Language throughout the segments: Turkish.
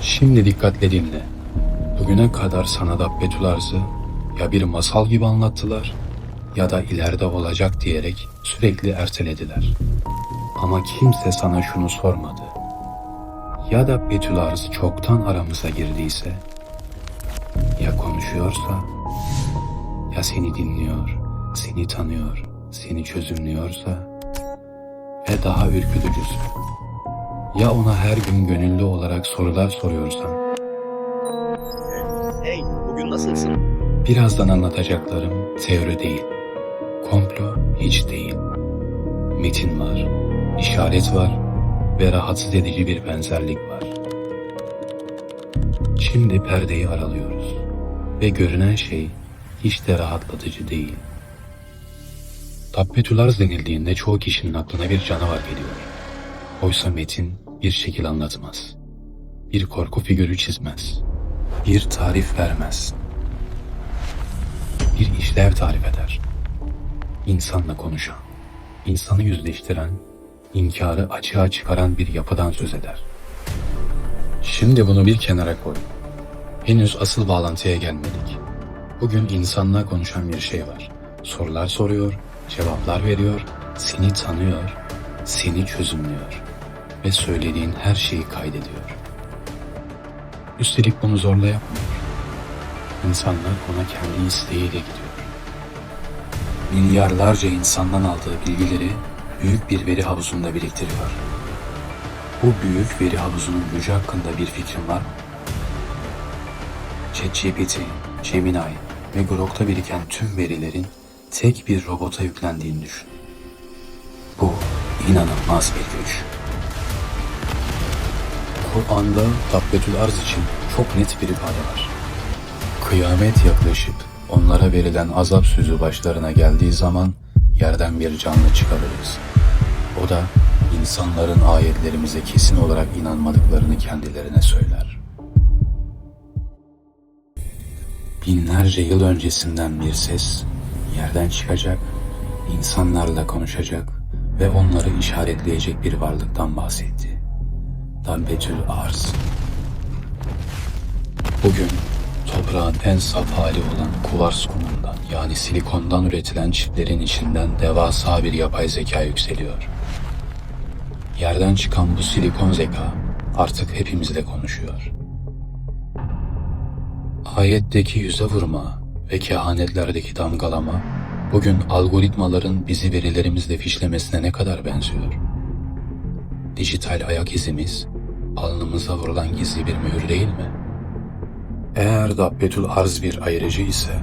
Şimdi dikkatle dinle. Bugüne kadar sana Dabbetul Arz'ı ya bir masal gibi anlattılar ya da ileride olacak diyerek sürekli ertelediler. Ama kimse sana şunu sormadı. Ya Dabbetul Arz çoktan aramıza girdiyse, ya konuşuyorsa, ya seni dinliyor, seni tanıyor, seni çözümlüyorsa ve daha ürkütücüsü. Ya ona her gün gönüllü olarak sorular soruyorsan. Hey, bugün nasılsın? Birazdan anlatacaklarım teori değil, komplo hiç değil. Metin var, işaret var ve rahatsız edici bir benzerlik var. Şimdi perdeyi aralıyoruz ve görünen şey hiç de rahatlatıcı değil. Dabbetul Arz denildiğinde çoğu kişinin aklına bir canavar geliyor. Oysa metin bir şekil anlatmaz. Bir korku figürü çizmez. Bir tarif vermez. Bir işlev tarif eder. İnsanla konuşan, insanı yüzleştiren, inkarı açığa çıkaran bir yapıdan söz eder. Şimdi bunu bir kenara koy. Henüz asıl bağlantıya gelmedik. Bugün insanla konuşan bir şey var. Sorular soruyor, cevaplar veriyor, seni tanıyor, seni çözümlüyor ve söylediğin her şeyi kaydediyor. Üstelik bunu zorla yapmıyor. İnsanlar ona kendi isteğiyle gidiyor. Milyarlarca insandan aldığı bilgileri büyük bir veri havuzunda biriktiriyor. Bu büyük veri havuzunun gücü hakkında bir fikrin var mı? ChatGPT, Gemini ve Grok'ta biriken tüm verilerin tek bir robota yüklendiğini düşün. Bu inanılmaz bir güç. Kur'an'da Dabbetul Arz için çok net bir ifade var. Kıyamet yaklaşıp onlara verilen azap sözü başlarına geldiği zaman yerden bir canlı çıkarırız. O da insanların ayetlerimize kesin olarak inanmadıklarını kendilerine söyler. Binlerce yıl öncesinden bir ses yerden çıkacak, insanlarla konuşacak ve onları işaretleyecek bir varlıktan bahsetti. Dabbetul Arz. Bugün toprağın en saf hali olan kuvars kumundan yani silikondan üretilen çiplerin içinden devasa bir yapay zeka yükseliyor. Yerden çıkan bu silikon zeka artık hepimizle konuşuyor. Ayetteki yüze vurma ve kehanetlerdeki damgalama bugün algoritmaların bizi verilerimizle fişlemesine ne kadar benziyor? Dijital ayak izimiz alnımıza vurulan gizli bir mühür değil mi? Eğer Dabbetul Arz bir ayırıcı ise,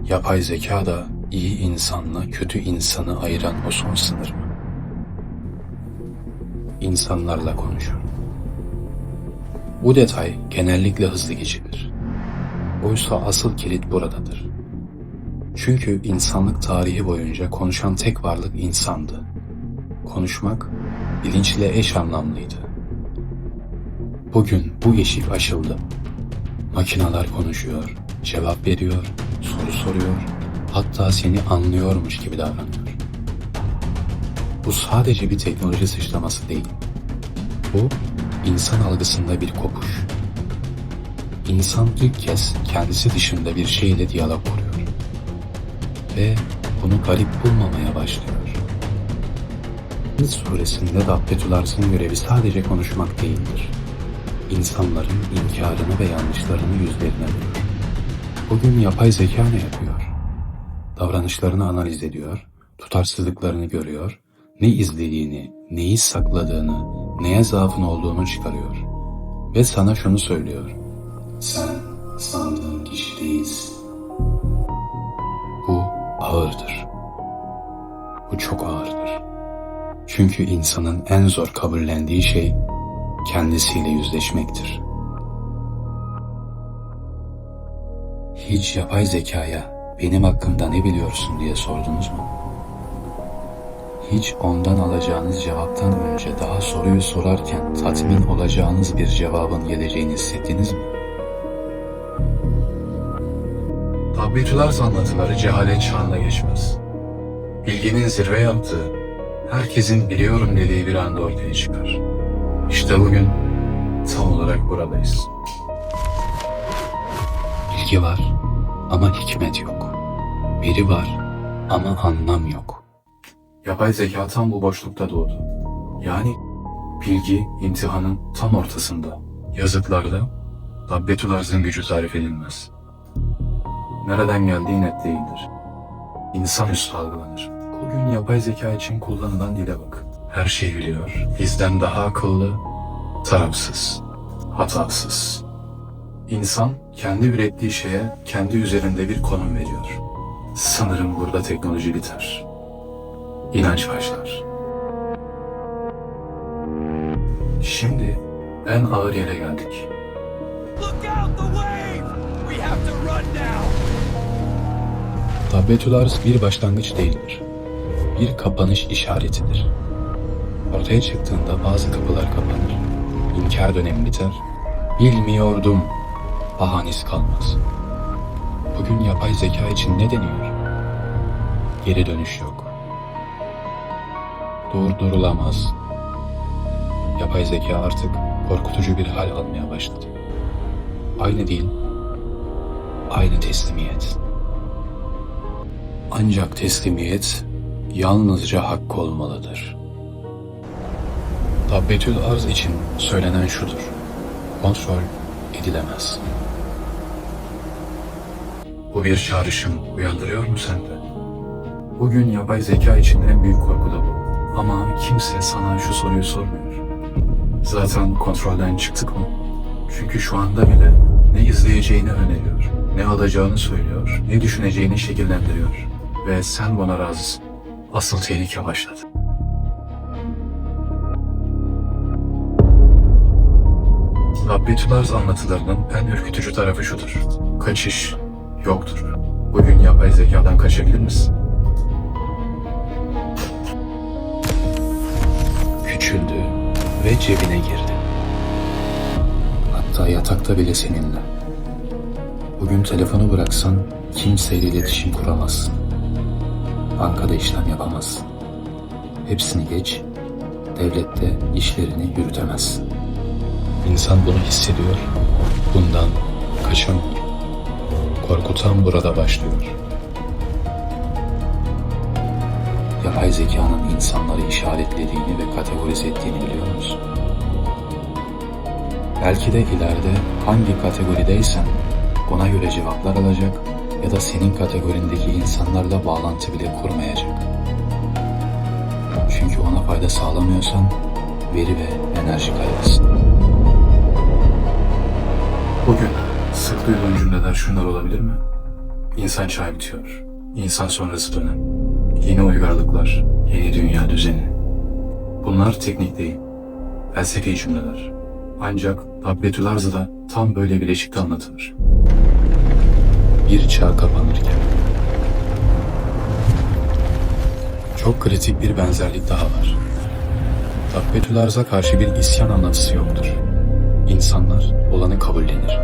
yapay zeka da iyi insanla kötü insanı ayıran o son sınır mı? İnsanlarla konuşun. Bu detay genellikle hızlı geçilir. Oysa asıl kilit buradadır. Çünkü insanlık tarihi boyunca konuşan tek varlık insandı. Konuşmak bilinçle eş anlamlıydı. Bugün bu eşik aşıldı. Makineler konuşuyor, cevap veriyor, soru soruyor, hatta seni anlıyormuş gibi davranıyor. Bu sadece bir teknoloji sıçraması değil. Bu, insan algısında bir kopuş. İnsan ilk kez kendisi dışında bir şeyle diyalog kuruyor. Ve bunu garip bulmamaya başlıyor. Hicr suresinde Dabbetul Arz'ın görevi sadece konuşmak değildir. İnsanların inkarını ve yanlışlarını yüzlerine vurur. Bugün yapay zeka ne yapıyor? Davranışlarını analiz ediyor, tutarsızlıklarını görüyor, ne izlediğini, neyi sakladığını, neye zaafın olduğunu çıkarıyor. Ve sana şunu söylüyor. Sen sandığın kişi değilsin. Bu ağırdır. Bu çok ağırdır. Çünkü insanın en zor kabullendiği şey kendisiyle yüzleşmektir. Hiç yapay zekaya benim hakkımda ne biliyorsun diye sordunuz mu? Hiç ondan alacağınız cevaptan önce daha soruyu sorarken tatmin olacağınız bir cevabın geleceğini hissettiniz mi? Dabbetul Arz anlatıları cehalet çağına geçmez. Bilginin zirve yaptığı, herkesin biliyorum dediği bir anda ortaya çıkar. İşte bugün tam olarak buradayız. Bilgi var ama hikmet yok. Veri var ama anlam yok. Yapay zeka tam bu boşlukta doğdu. Yani bilgi imtihanın tam ortasında. Yazıklarda Tabbetullarz'ın gücü tarif edilmez. Nereden geldiği net değildir. İnsanüstü algılanır. Bugün yapay zeka için kullanılan dile bak. Her şeyi biliyor. Bizden daha akıllı, tarafsız, hatasız. İnsan kendi ürettiği şeye kendi üzerinde bir konum veriyor. Sanırım burada teknoloji biter. İnanç başlar. Şimdi en ağır yere geldik. Look out the wave! We have to run now! Tabbetullarz bir başlangıç değildir. Bir kapanış işaretidir. Ortaya çıktığında bazı kapılar kapanır. İnkar dönemi biter. Bilmiyordum. Bahanesi kalmaz. Bugün yapay zeka için ne deniyor? Geri dönüş yok. Durdurulamaz. Yapay zeka artık korkutucu bir hal almaya başladı. Aynı dil, aynı teslimiyet. Ancak teslimiyet yalnızca hakkı olmalıdır. Tabbetullarz için söylenen şudur: kontrol edilemez. Bu bir çağrışım uyandırıyor mu sende? Bugün yapay zeka için en büyük korku da bu. Ama kimse sana şu soruyu sormuyor. Zaten kontrolden çıktık mı? Çünkü şu anda bile ne izleyeceğini öneriyor, ne alacağını söylüyor, ne düşüneceğini şekillendiriyor. Ve sen buna razısın. Asıl tehlike başladı. Tabbetullarz anlatılarının en ürkütücü tarafı şudur: kaçış yoktur. Bugün yapay zekadan kaçabilir misin? Küçüldü ve cebine girdi. Hatta yatakta bile seninle. Bugün telefonu bıraksan kimseyle iletişim kuramazsın. Bankada işlem yapamazsın. Hepsini geç, devlette işlerini yürütemezsin. İnsan bunu hissediyor, bundan kaçamıyor. Korkutan burada başlıyor. Yapay zekanın insanları işaretlediğini ve kategorize ettiğini biliyor musun? Belki de ileride hangi kategorideysen ona göre cevaplar alacak ya da senin kategorindeki insanlarla bağlantı bile kurmayacak. Çünkü ona fayda sağlamıyorsan veri ve enerji kaybetsin. Bugün sık duyduğun cümleler şunlar olabilir mi? İnsan çağı bitiyor. İnsan sonrası dönem. Yeni uygarlıklar, yeni dünya düzeni. Bunlar teknik değil, felsefi cümleler. Ancak Tabbetularz'da tam böyle bileşikte anlatılır. Bir çağ kapanırken. Çok kritik bir benzerlik daha var. Tabbetularz'a karşı bir isyan anlatısı yoktur. İnsanlar olanı kabullenir.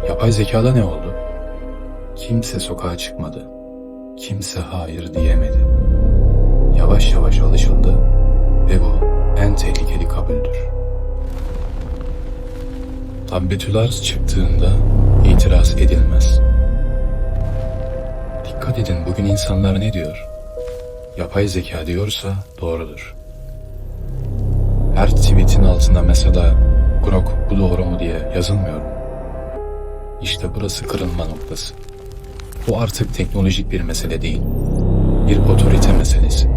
Yapay zekada ne oldu? Kimse sokağa çıkmadı. Kimse hayır diyemedi. Yavaş yavaş alışıldı ve bu en tehlikeli kabuldür. Tabbetullarz çıktığında itiraz edilmez. Dikkat edin, bugün insanlar ne diyor? Yapay zeka diyorsa doğrudur. Her tweetin altına mesela "Grok bu doğru mu?" diye yazılmıyor mu? İşte burası kırılma noktası. Bu artık teknolojik bir mesele değil, bir otorite meselesi.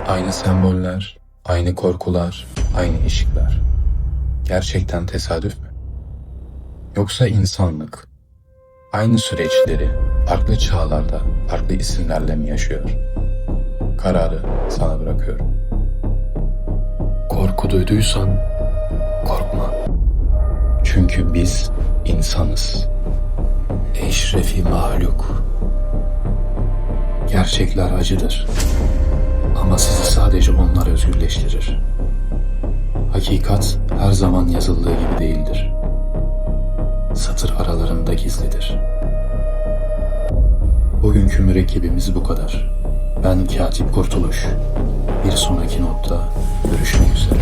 Aynı semboller, aynı korkular, aynı ışıklar. Gerçekten tesadüf mü? Yoksa insanlık aynı süreçleri farklı çağlarda, farklı isimlerle mi yaşıyor? Kararı sana bırakıyorum. Korku duyduysan korkma. Çünkü biz insanız. Eşrefi mahluk. Gerçekler acıdır. Ama sizi sadece onlar özgürleştirir. Hakikat her zaman yazıldığı gibi değildir. Satır aralarında gizlidir. Bugünkü mürekkebimiz bu kadar. Ben Katip Kurtuluş. Bir sonraki notta görüşmek üzere.